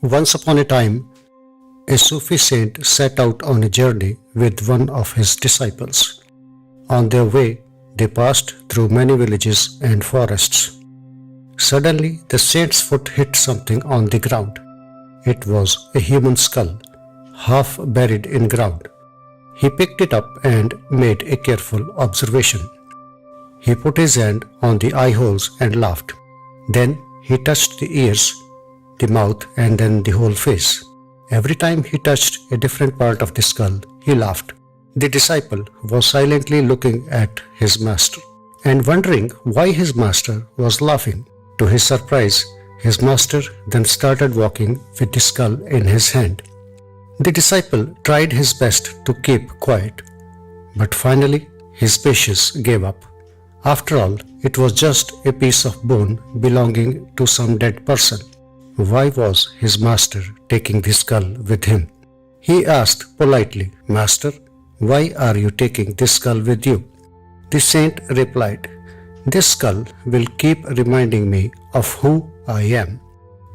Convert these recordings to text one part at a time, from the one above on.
Once upon a time, a Sufi saint set out on a journey with one of his disciples. On their way, they passed through many villages and forests. Suddenly, the saint's foot hit something on the ground. It was a human skull, half buried in ground. He picked it up and made a careful observation. He put his hand on the eye holes and laughed. Then he touched the ears, the mouth, and then the whole face. Every time he touched a different part of the skull, he laughed. The disciple was silently looking at his master and wondering why his master was laughing. To his surprise, his master then started walking with the skull in his hand. The disciple tried his best to keep quiet, but finally his patience gave up. After all, it was just a piece of bone belonging to some dead person. Why was his master taking the skull with him? He asked politely, "Master, why are you taking this skull with you?" The saint replied, "This skull will keep reminding me of who I am.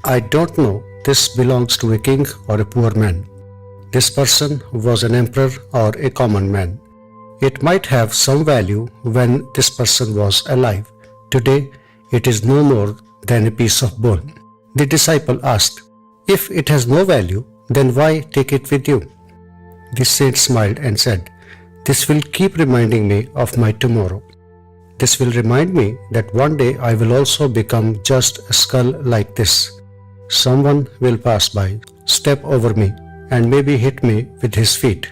I don't know this belongs to a king or a poor man. This person was an emperor or a common man. It might have some value when this person was alive. Today, it is no more than a piece of bone." The disciple asked, "If it has no value, then why take it with you?" The saint smiled and said, "This will keep reminding me of my tomorrow. This will remind me that one day I will also become just a skull like this. Someone will pass by, step over me, and maybe hit me with his feet.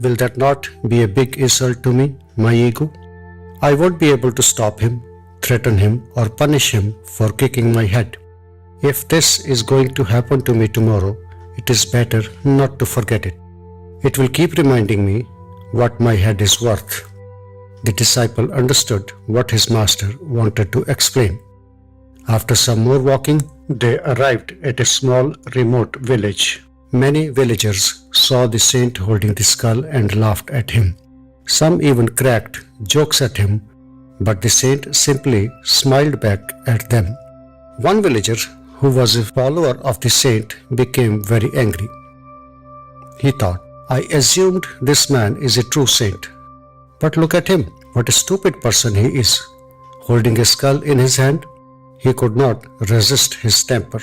Will that not be a big insult to me, my ego? I won't be able to stop him, threaten him, or punish him for kicking my head. If this is going to happen to me tomorrow, it is better not to forget it. It will keep reminding me what my head is worth." The disciple understood what his master wanted to explain. After some more walking, they arrived at a small remote village. Many villagers saw the saint holding the skull and laughed at him. Some even cracked jokes at him, but the saint simply smiled back at them. One villager, who was a follower of the saint, became very angry. He thought, "I assumed this man is a true saint. But look at him, what a stupid person he is, holding a skull in his hand." He could not resist his temper,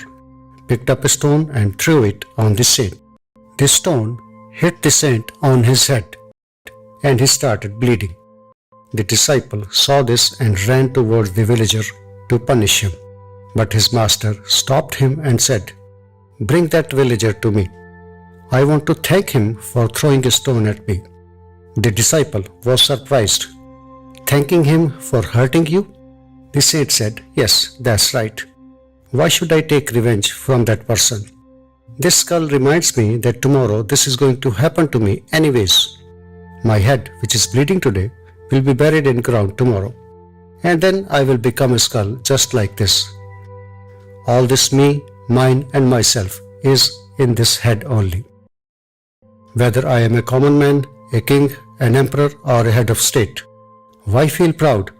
picked up a stone and threw it on the saint. The stone hit the saint on his head, and he started bleeding. The disciple saw this and ran towards the villager to punish him. But his master stopped him and said, "Bring that villager to me. I want to thank him for throwing a stone at me." The disciple was surprised. "Thanking him for hurting you?" The saint said, "Yes, that's right. Why should I take revenge from that person? This skull reminds me that tomorrow this is going to happen to me anyways. My head, which is bleeding today, will be buried in ground tomorrow, and then I will become a skull just like this. All this me, mine, and myself is in this head only. Whether I am a common man, a king, an emperor, or a head of state, why feel proud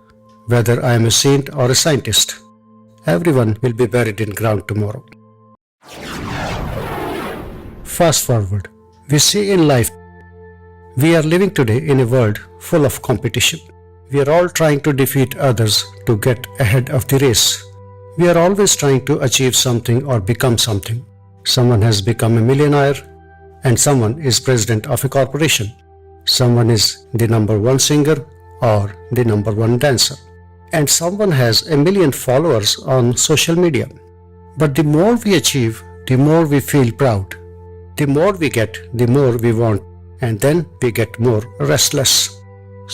whether I am a saint or a scientist? Everyone will be buried in ground tomorrow." Fast forward, we see in life, we are living today in a world full of competition. We are all trying to defeat others to get ahead of the race. We are always trying to achieve something or become something. Someone has become a millionaire, and someone is president of a corporation. Someone is the number one singer or the number one dancer. And someone has a million followers on social media. But the more we achieve, the more we feel proud. The more we get, the more we want, and then we get more restless.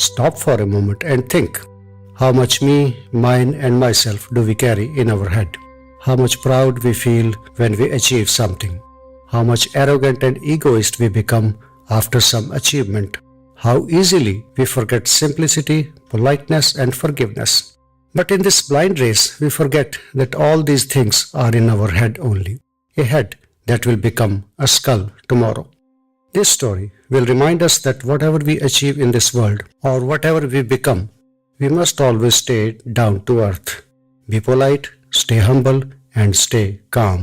Stop for a moment and think. How much me, mine, and myself do we carry in our head? How much proud we feel when we achieve something? How much arrogant and egoist we become after some achievement? How easily we forget simplicity, politeness, and forgiveness. But in this blind race, we forget that all these things are in our head only. A head that will become a skull tomorrow. This story will remind us that whatever we achieve in this world or whatever we become, we must always stay down to earth. Be polite, stay humble, and stay calm.